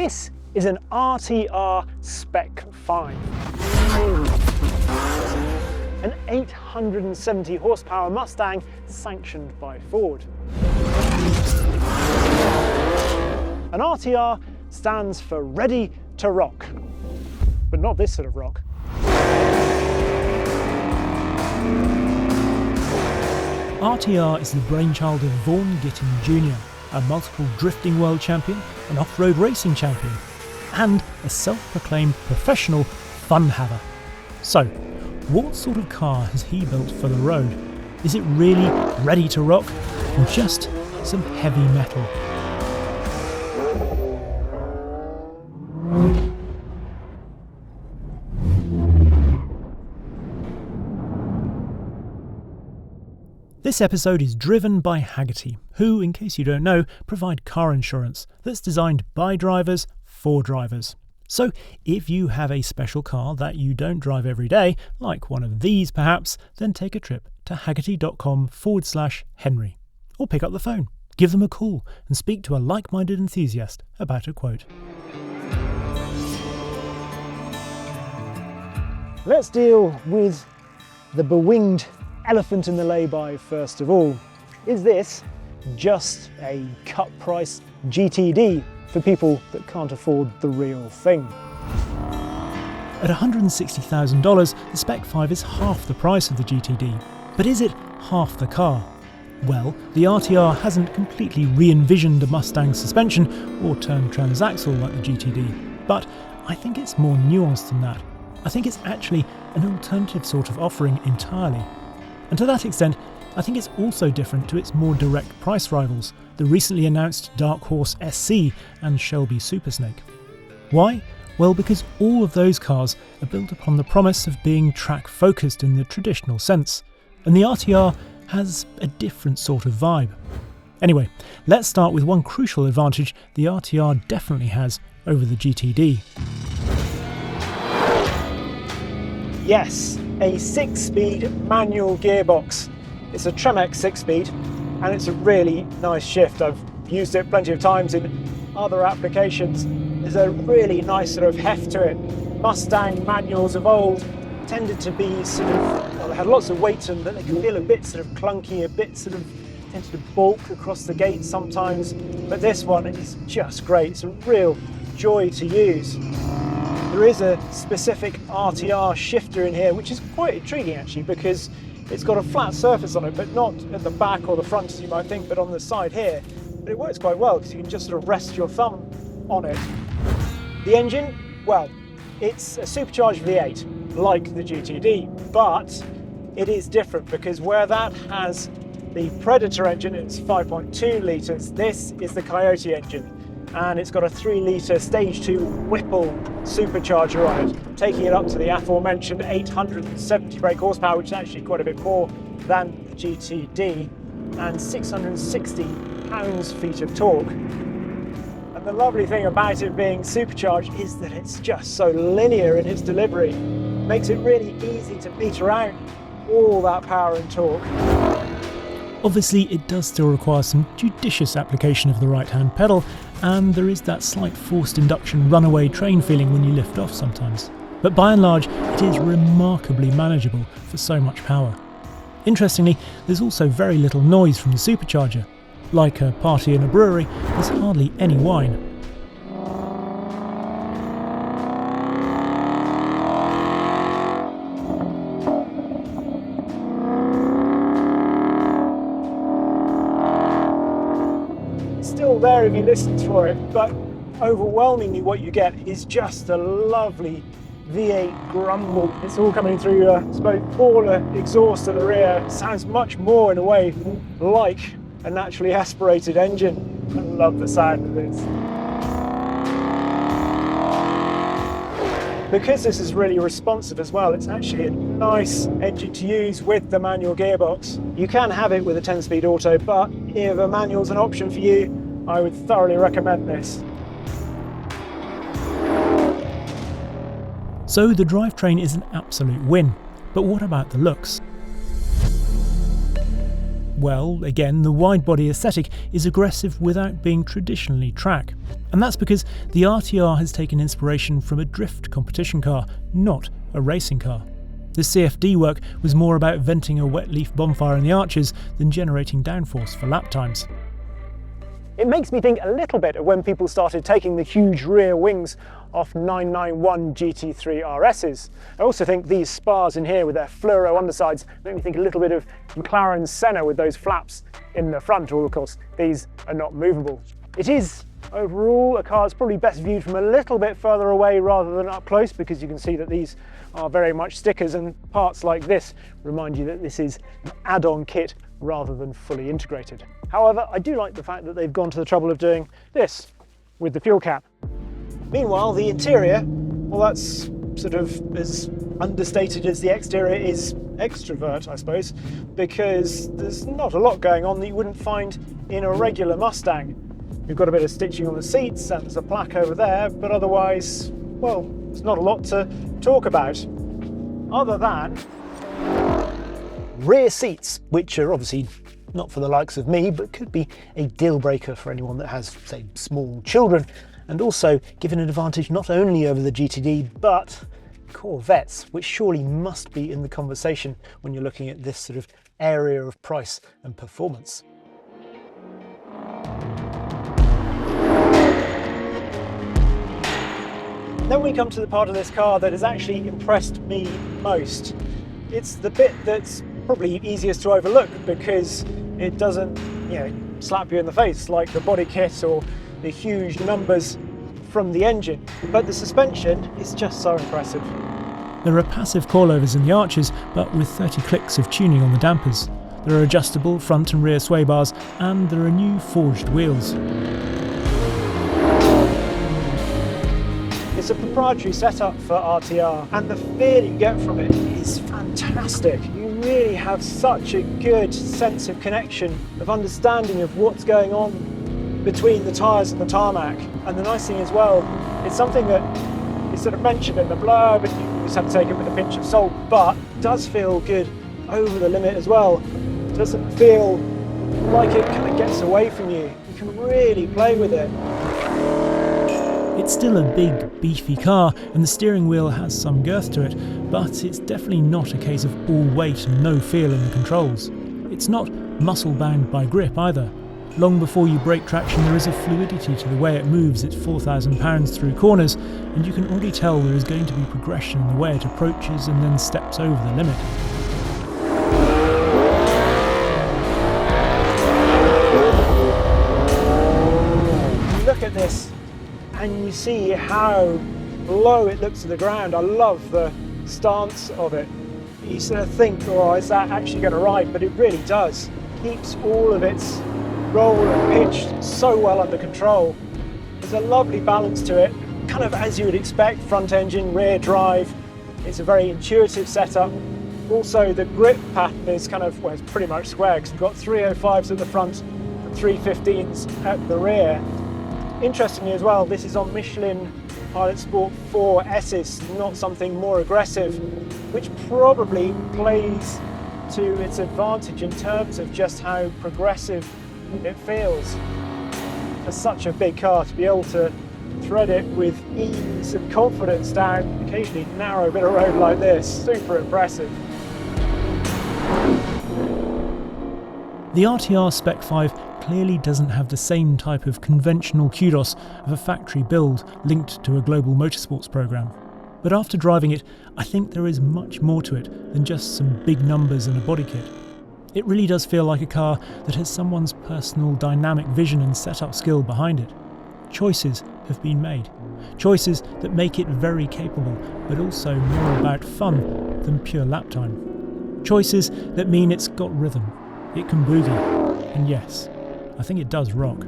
This is an RTR Spec 5. An 870 horsepower Mustang sanctioned by Ford. An RTR stands for ready to rock, but not this sort of rock. RTR is the brainchild of Vaughn Gittin Jr, a multiple drifting world champion, an off-road racing champion, and a self-proclaimed professional fun haver. So, what sort of car has he built for the road? Is it really ready to rock, or just some heavy metal? This episode is driven by Hagerty, who, in case you don't know, provide car insurance that's designed by drivers for drivers. So if you have a special car that you don't drive every day, like one of these perhaps, then take a trip to hagerty.com/Henry. Or pick up the phone, give them a call and speak to a like-minded enthusiast about a quote. Let's deal with the bewinged elephant in the lay-by first of all. Is this just a cut price GTD for people that can't afford the real thing? At $160,000, the Spec 5 is half the price of the GTD. But is it half the car? Well, the RTR hasn't completely re-envisioned a Mustang suspension or turned transaxle like the GTD, but I think it's more nuanced than that. I think it's actually an alternative sort of offering entirely. And to that extent, I think it's also different to its more direct price rivals, the recently announced Dark Horse SC and Shelby Super Snake. Why? Well, because all of those cars are built upon the promise of being track-focused in the traditional sense, and the RTR has a different sort of vibe. Anyway, let's start with one crucial advantage the RTR definitely has over the GTD. Yes, a 6-speed manual gearbox. It's a Tremec 6-speed and it's a really nice shift. I've used it plenty of times in other applications. There's a really nice sort of heft to it. Mustang manuals of old tended to be sort of, well, they had lots of weight to them, but they can feel a bit sort of clunky, a bit sort of tended to bulk across the gate sometimes. But this one is just great. It's a real joy to use. There is a specific RTR shifter in here, which is quite intriguing actually, because it's got a flat surface on it, but not at the back or the front as you might think, but on the side here. But it works quite well because you can just sort of rest your thumb on it. The engine, well, it's a supercharged V8, like the GTD, but it is different because where that has the Predator engine, it's 5.2 litres, this is the Coyote engine. And it's got a 3-litre stage 2 Whipple supercharger on it, taking it up to the aforementioned 870 brake horsepower, which is actually quite a bit more than the GTD, and 660 pounds-feet of torque. And the lovely thing about it being supercharged is that it's just so linear in its delivery. It makes it really easy to meter out all that power and torque. Obviously, it does still require some judicious application of the right-hand pedal, and there is that slight forced induction runaway train feeling when you lift off sometimes. But by and large, it is remarkably manageable for so much power. Interestingly, there's also very little noise from the supercharger. Like a party in a brewery, there's hardly any whine. Still there if you listen for it, but overwhelmingly what you get is just a lovely V8 grumble. It's all coming through a spoke-baller exhaust at the rear. It sounds much more in a way like a naturally aspirated engine. I love the sound of this. Because this is really responsive as well, it's actually a nice engine to use with the manual gearbox. You can have it with a 10-speed auto, but if a manual's an option for you, I would thoroughly recommend this. So the drivetrain is an absolute win, but what about the looks? Well, again, the wide-body aesthetic is aggressive without being traditionally track. And that's because the RTR has taken inspiration from a drift competition car, not a racing car. The CFD work was more about venting a wet leaf bonfire in the arches than generating downforce for lap times. It makes me think a little bit of when people started taking the huge rear wings off 991 GT3 RSs. I also think these spars in here with their fluoro undersides make me think a little bit of McLaren Senna with those flaps in the front, although of course these are not movable. It is overall a car that's probably best viewed from a little bit further away rather than up close, because you can see that these are very much stickers, and parts like this remind you that this is an add-on kit rather than fully integrated. However, I do like the fact that they've gone to the trouble of doing this with the fuel cap. Meanwhile, the interior, well, that's sort of as understated as the exterior is extrovert, I suppose, because there's not a lot going on that you wouldn't find in a regular Mustang. You've got a bit of stitching on the seats and there's a plaque over there, but otherwise, well, there's not a lot to talk about. Other than rear seats, which are obviously not for the likes of me, but could be a deal breaker for anyone that has, say, small children, and also give an advantage not only over the GTD, but Corvettes, which surely must be in the conversation when you're looking at this sort of area of price and performance. Then we come to the part of this car that has actually impressed me most. It's the bit that's probably easiest to overlook because it doesn't, slap you in the face like the body kit or the huge numbers from the engine. But the suspension is just so impressive. There are passive coilovers in the arches, but with 30 clicks of tuning on the dampers. There are adjustable front and rear sway bars, and there are new forged wheels. It's a proprietary setup for RTR, and the feel you get from it is fantastic. You really have such a good sense of connection, of understanding of what's going on between the tyres and the tarmac. And the nice thing as well, it's something that is sort of mentioned in the blurb, and you just have to take it with a pinch of salt, but it does feel good over the limit as well. It doesn't feel like it kind of gets away from you. You can really play with it. It's still a big, beefy car, and the steering wheel has some girth to it, but it's definitely not a case of all weight and no feel in the controls. It's not muscle-bound by grip either. Long before you break traction, there is a fluidity to the way it moves its 4,000 pounds through corners, and you can already tell there is going to be progression in the way it approaches and then steps over the limit. You look at this and you see how low it looks to the ground. I love the stance of it. You sort of think, oh, is that actually going to ride? But it really does. Keeps all of its roll and pitch so well under control. There's a lovely balance to it, kind of as you would expect, front engine, rear drive. It's a very intuitive setup. Also, the grip pattern is kind of, well, it's pretty much square because you've got 305s at the front and 315s at the rear. Interestingly as well, this is on Michelin Pilot Sport 4 S's, not something more aggressive, which probably plays to its advantage in terms of just how progressive it feels. For such a big car, to be able to thread it with ease and confidence down occasionally narrow bit of road like this, super impressive. The RTR Spec 5 clearly doesn't have the same type of conventional kudos of a factory build linked to a global motorsports program. But after driving it, I think there is much more to it than just some big numbers and a body kit. It really does feel like a car that has someone's personal dynamic vision and setup skill behind it. Choices have been made. Choices that make it very capable, but also more about fun than pure lap time. Choices that mean it's got rhythm, it can boogie, and yes, I think it does rock.